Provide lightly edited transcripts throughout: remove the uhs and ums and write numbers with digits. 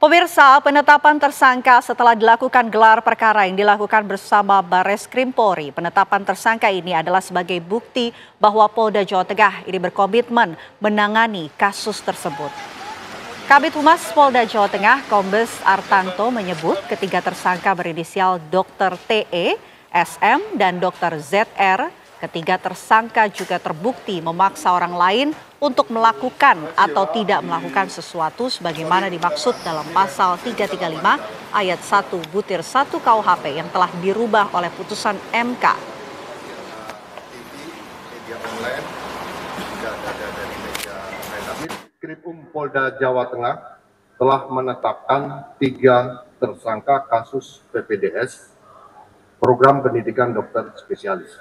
Pemirsa, penetapan tersangka setelah dilakukan gelar perkara yang dilakukan bersama Barreskrim Polri. Penetapan tersangka ini adalah sebagai bukti bahwa Polda Jawa Tengah ini berkomitmen menangani kasus tersebut. Kabid Humas Polda Jawa Tengah, Kombes Artanto menyebut ketiga tersangka berinisial Dr. TE, SM, dan Dr. ZR. Ketiga tersangka juga terbukti memaksa orang lain untuk melakukan atau tidak melakukan sesuatu sebagaimana dimaksud dalam pasal 335 ayat 1/1 KUHP yang telah dirubah oleh putusan MK. Krimum Polda Jawa Tengah telah menetapkan 3 tersangka kasus PPDS, program pendidikan dokter spesialis,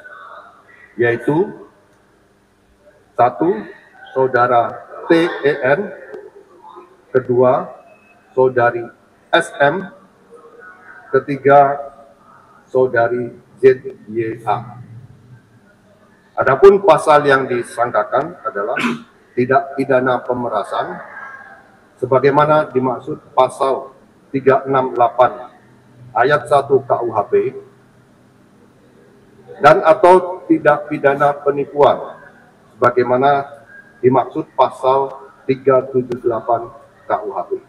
yaitu 1. Saudara TEN, kedua Saudari SM, ketiga Saudari ZYA. Adapun pasal yang disangkakan adalah tindak pidana pemerasan sebagaimana dimaksud pasal 368 ayat 1 KUHP dan atau tindak pidana penipuan sebagaimana dimaksud pasal 378 KUHP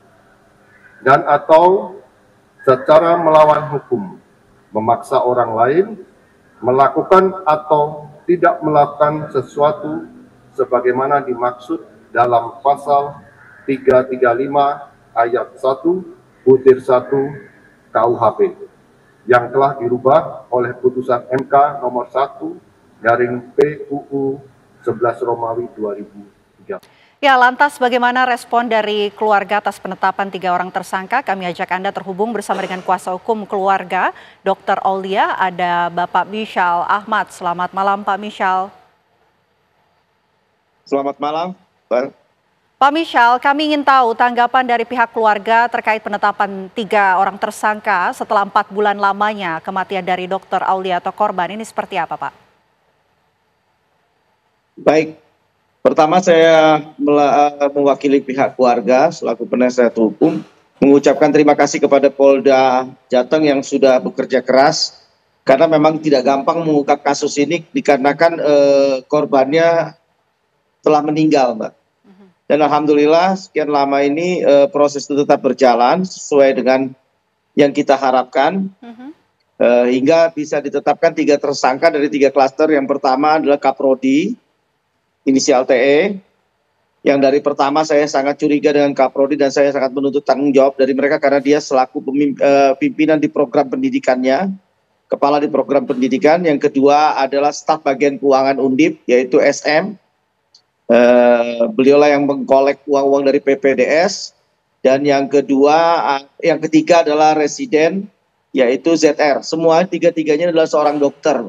dan atau secara melawan hukum memaksa orang lain melakukan atau tidak melakukan sesuatu sebagaimana dimaksud dalam pasal 335 ayat 1/1 KUHP yang telah dirubah oleh putusan MK nomor 1/PUU 11 Romawi 2003. Ya, lantas bagaimana respon dari keluarga atas penetapan 3 orang tersangka? Kami ajak Anda terhubung bersama dengan kuasa hukum keluarga, Dr. Aulia, ada Bapak Misyal Ahmad. Selamat malam, Pak Misyal. Selamat malam, Pak. Pak Misyal, kami ingin tahu tanggapan dari pihak keluarga terkait penetapan 3 orang tersangka setelah 4 bulan lamanya kematian dari Dr. Aulia atau korban. Ini seperti apa, Pak? Baik, pertama saya mewakili pihak keluarga selaku penasihat hukum mengucapkan terima kasih kepada Polda Jateng yang sudah bekerja keras karena memang tidak gampang mengungkap kasus ini dikarenakan korbannya telah meninggal, Mbak. Dan alhamdulillah sekian lama ini proses itu tetap berjalan sesuai dengan yang kita harapkan hingga bisa ditetapkan 3 tersangka dari 3 klaster. Yang pertama adalah Kaprodi inisial TE, yang dari pertama saya sangat curiga dengan Kaprodi dan saya sangat menuntut tanggung jawab dari mereka karena dia selaku pimpinan di program pendidikannya, kepala di program pendidikan. Yang kedua adalah staf bagian keuangan Undip yaitu SM, beliaulah yang mengkolek uang-uang dari PPDS. Dan yang ketiga adalah residen yaitu ZR. Semua 3-tiganya adalah seorang dokter.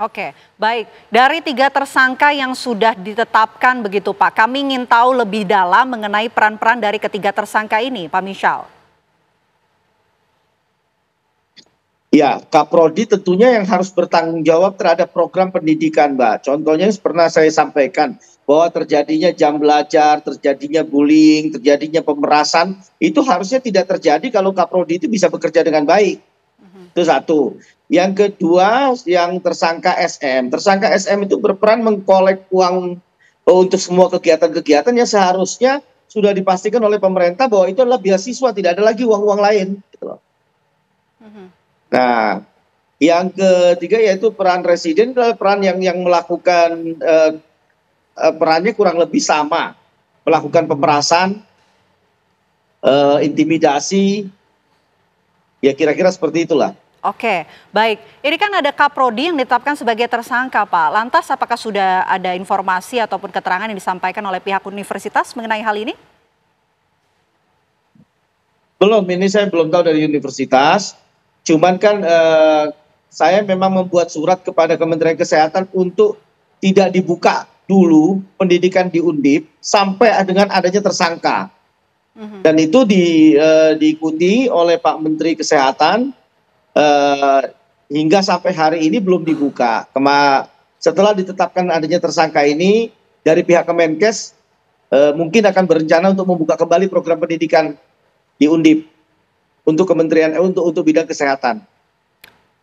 Oke, baik. Dari 3 tersangka yang sudah ditetapkan begitu, Pak, kami ingin tahu lebih dalam mengenai peran-peran dari ketiga tersangka ini, Pak Misyal. Ya, Kaprodi tentunya yang harus bertanggung jawab terhadap program pendidikan, Mbak. Contohnya pernah saya sampaikan bahwa terjadinya jam belajar, terjadinya bullying, terjadinya pemerasan, itu harusnya tidak terjadi kalau Kaprodi itu bisa bekerja dengan baik. Itu satu. Yang kedua, yang tersangka SM. Tersangka SM itu berperan mengkolek uang untuk semua kegiatan-kegiatan yang seharusnya sudah dipastikan oleh pemerintah bahwa itu adalah beasiswa, tidak ada lagi uang-uang lain. Gitu loh. Nah, yang ketiga yaitu peran residen, peran yang melakukan perannya kurang lebih sama, melakukan pemerasan, intimidasi, ya kira-kira seperti itulah. Oke, baik. Ini kan ada Kaprodi yang ditetapkan sebagai tersangka, Pak. Lantas apakah sudah ada informasi ataupun keterangan yang disampaikan oleh pihak universitas mengenai hal ini? Belum, ini saya belum tahu dari universitas. Cuman kan saya memang membuat surat kepada Kementerian Kesehatan untuk tidak dibuka dulu pendidikan di Undip sampai dengan adanya tersangka. Dan itu diikuti oleh Pak Menteri Kesehatan hingga sampai hari ini belum dibuka. Setelah ditetapkan adanya tersangka ini dari pihak Kemenkes mungkin akan berencana untuk membuka kembali program pendidikan di Undip untuk kementerian untuk bidang kesehatan.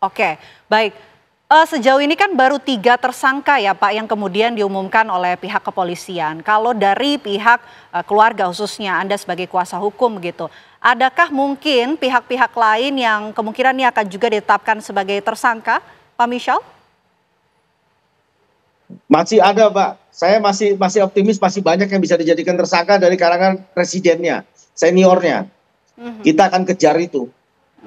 Oke, baik. Sejauh ini kan baru 3 tersangka ya Pak yang kemudian diumumkan oleh pihak kepolisian. Kalau dari pihak keluarga khususnya Anda sebagai kuasa hukum gitu, adakah mungkin pihak-pihak lain yang kemungkinan ini akan juga ditetapkan sebagai tersangka, Pak Michel? Masih ada, Pak. Saya masih optimis, masih banyak yang bisa dijadikan tersangka dari kalangan presidennya, seniornya. Kita akan kejar itu.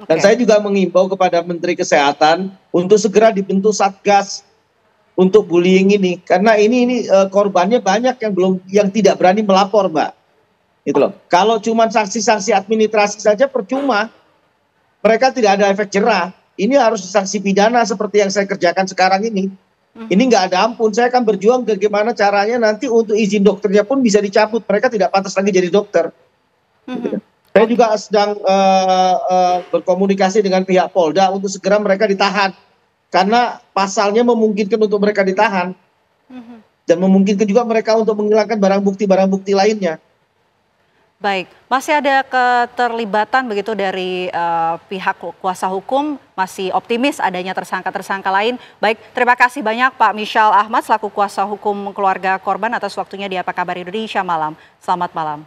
Dan saya juga mengimbau kepada Menteri Kesehatan untuk segera dibentuk satgas untuk bullying ini, karena ini korbannya banyak yang tidak berani melapor, Mbak. Gitu loh. Kalau cuma sanksi-sanksi administrasi saja percuma, mereka tidak ada efek jerah. Ini harus sanksi pidana seperti yang saya kerjakan sekarang ini. Ini nggak ada ampun. Saya akan berjuang bagaimana caranya nanti untuk izin dokternya pun bisa dicabut. Mereka tidak pantas lagi jadi dokter. Saya juga sedang berkomunikasi dengan pihak Polda untuk segera mereka ditahan. Karena pasalnya memungkinkan untuk mereka ditahan. Dan memungkinkan juga mereka untuk menghilangkan barang bukti lainnya. Baik, masih ada keterlibatan begitu dari pihak kuasa hukum, masih optimis adanya tersangka-tersangka lain. Baik, terima kasih banyak Pak Michel Ahmad selaku kuasa hukum keluarga korban atas waktunya di Apa Kabar Indonesia Malam. Selamat malam.